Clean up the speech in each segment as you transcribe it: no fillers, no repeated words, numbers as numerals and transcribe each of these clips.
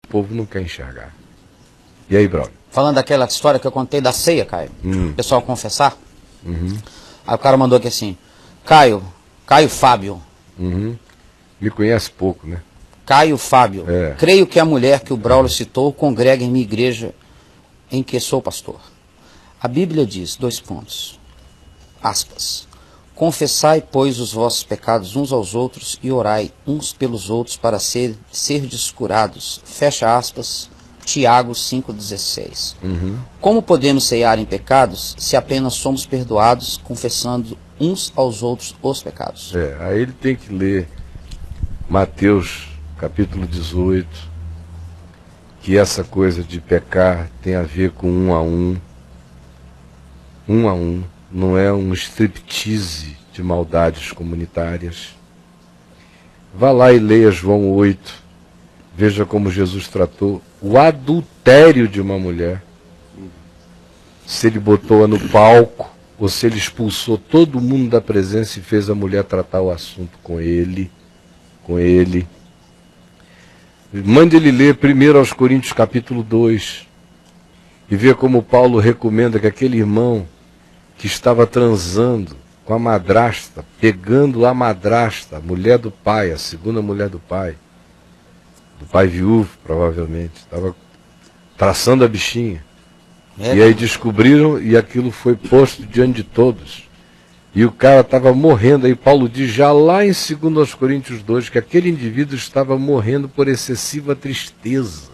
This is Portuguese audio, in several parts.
povo não quer enxergar. E aí, Braulio? Falando daquela história que eu contei da ceia, Caio, o pessoal confessar, aí o cara mandou aqui assim, Caio Fábio. Me conhece pouco, né? Caio Fábio, É. creio que a mulher que o Braulio citou congrega em minha igreja em que sou pastor. A Bíblia diz, aspas, confessai, pois, os vossos pecados uns aos outros e orai uns pelos outros para serdes curados. Fecha aspas, Tiago 5,16. Como podemos ceiar em pecados se apenas somos perdoados confessando uns aos outros os pecados? Aí ele tem que ler Mateus capítulo 18, que essa coisa de pecar tem a ver com um a um, não é um striptease de maldades comunitárias. Vá lá e leia João 8, veja como Jesus tratou o adultério de uma mulher, se ele botou-a no palco, ou se ele expulsou todo mundo da presença e fez a mulher tratar o assunto com ele. Mande ele ler 1 Coríntios capítulo 2 e ver como Paulo recomenda que aquele irmão que estava transando com a madrasta, pegando a madrasta, a mulher do pai, a segunda mulher do pai viúvo, provavelmente, estava traçando a bichinha. E aí descobriram e aquilo foi posto diante de todos. E o cara estava morrendo, aí Paulo diz já lá em 2 Coríntios 2 que aquele indivíduo estava morrendo por excessiva tristeza.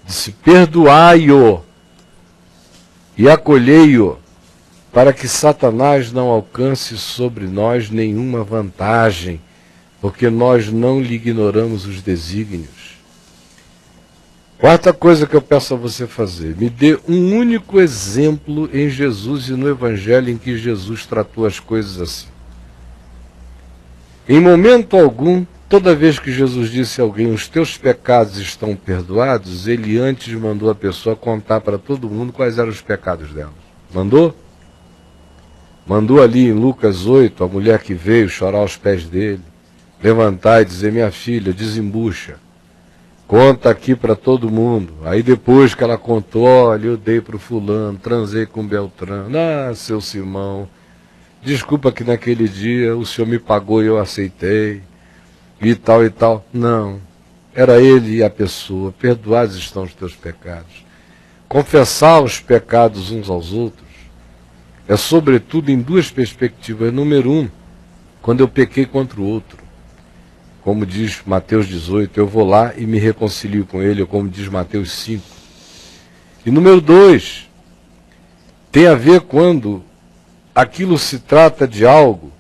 Disse, perdoai-o e acolhei-o, para que Satanás não alcance sobre nós nenhuma vantagem, porque nós não lhe ignoramos os desígnios. Quarta coisa que eu peço a você fazer, me dê um único exemplo em Jesus e no Evangelho em que Jesus tratou as coisas assim. Em momento algum, toda vez que Jesus disse a alguém, os teus pecados estão perdoados, ele antes mandou a pessoa contar para todo mundo quais eram os pecados dela. Mandou? Mandou ali em Lucas 8, a mulher que veio chorar aos pés dele, levantar e dizer, minha filha, desembucha. Conta aqui para todo mundo. Aí depois que ela contou, olha, eu dei para o fulano, transei com o Beltrano. Ah, seu Simão, desculpa que naquele dia o senhor me pagou e eu aceitei. E tal e tal. Não, era ele e a pessoa. Perdoados estão os teus pecados. Confessar os pecados uns aos outros é sobretudo em duas perspectivas. Número um, quando eu pequei contra o outro. Como diz Mateus 18, eu vou lá e me reconcilio com ele, ou como diz Mateus 5. E número 2, tem a ver quando aquilo se trata de algo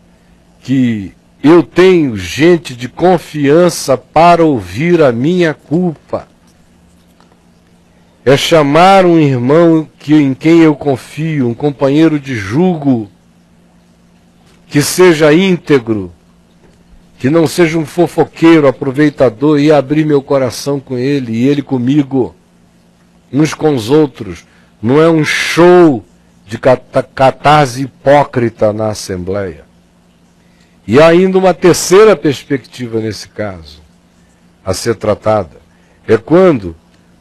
que eu tenho gente de confiança para ouvir a minha culpa. É chamar um irmão em quem eu confio, um companheiro de jugo, que seja íntegro, que não seja um fofoqueiro, aproveitador, e abrir meu coração com ele e ele comigo, uns com os outros. Não é um show de catarse hipócrita na Assembleia. E há ainda uma terceira perspectiva nesse caso, a ser tratada. É quando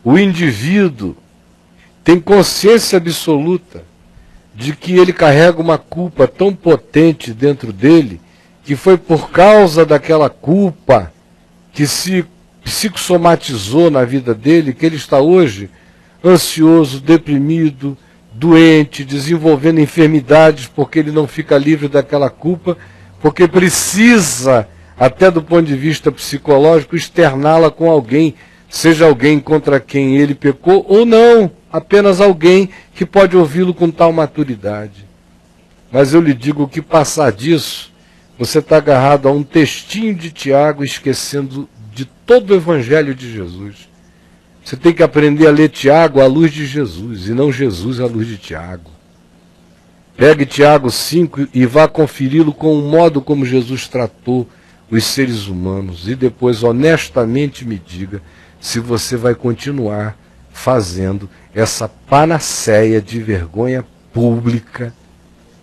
o indivíduo tem consciência absoluta de que ele carrega uma culpa tão potente dentro dele, que foi por causa daquela culpa que se psicossomatizou na vida dele, que ele está hoje ansioso, deprimido, doente, desenvolvendo enfermidades, porque ele não fica livre daquela culpa, porque precisa, até do ponto de vista psicológico, externá-la com alguém, seja alguém contra quem ele pecou, ou não, apenas alguém que pode ouvi-lo com tal maturidade. Mas eu lhe digo que passar disso, você está agarrado a um textinho de Tiago, esquecendo de todo o Evangelho de Jesus. Você tem que aprender a ler Tiago à luz de Jesus, e não Jesus à luz de Tiago. Pegue Tiago 5 e vá conferi-lo com o modo como Jesus tratou os seres humanos, e depois honestamente me diga se você vai continuar fazendo essa panaceia de vergonha pública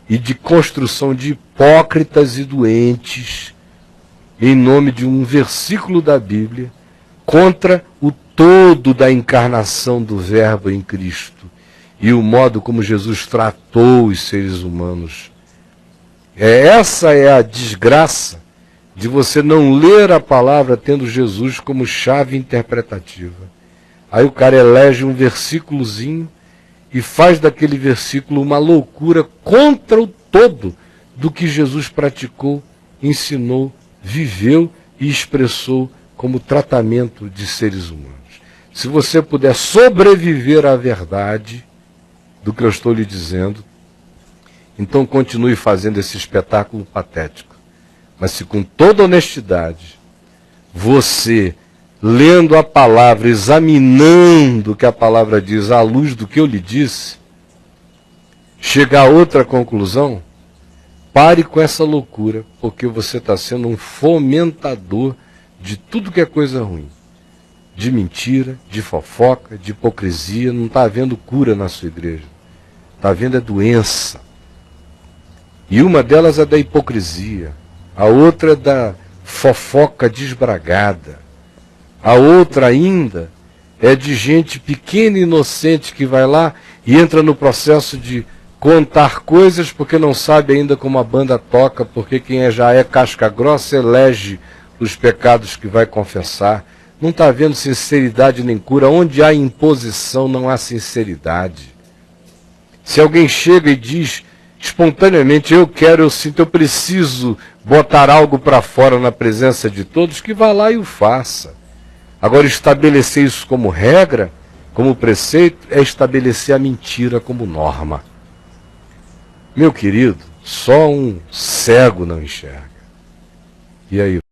e de construção de hipócritas e doentes, em nome de um versículo da Bíblia, contra o todo da encarnação do Verbo em Cristo e o modo como Jesus tratou os seres humanos. Essa é a desgraça de você não ler a palavra tendo Jesus como chave interpretativa. Aí o cara elege um versículozinho e faz daquele versículo uma loucura contra o todo do que Jesus praticou, ensinou, viveu e expressou como tratamento de seres humanos. Se você puder sobreviver à verdade do que eu estou lhe dizendo, então continue fazendo esse espetáculo patético. Mas se com toda honestidade, você, lendo a palavra, examinando o que a palavra diz à luz do que eu lhe disse, chegar a outra conclusão, pare com essa loucura, porque você está sendo um fomentador de tudo que é coisa ruim. De mentira, de fofoca, de hipocrisia. Não está havendo cura na sua igreja. Está havendo é doença. E uma delas é da hipocrisia. A outra é da fofoca desbragada. A outra ainda é de gente pequena e inocente que vai lá e entra no processo de contar coisas porque não sabe ainda como a banda toca, porque quem já é casca grossa elege os pecados que vai confessar. Não está havendo sinceridade nem cura. Onde há imposição não há sinceridade. Se alguém chega e diz espontaneamente, eu quero, eu sinto, eu preciso botar algo para fora na presença de todos, que vá lá e o faça. Agora, estabelecer isso como regra, como preceito, é estabelecer a mentira como norma. Meu querido, só um cego não enxerga. E aí?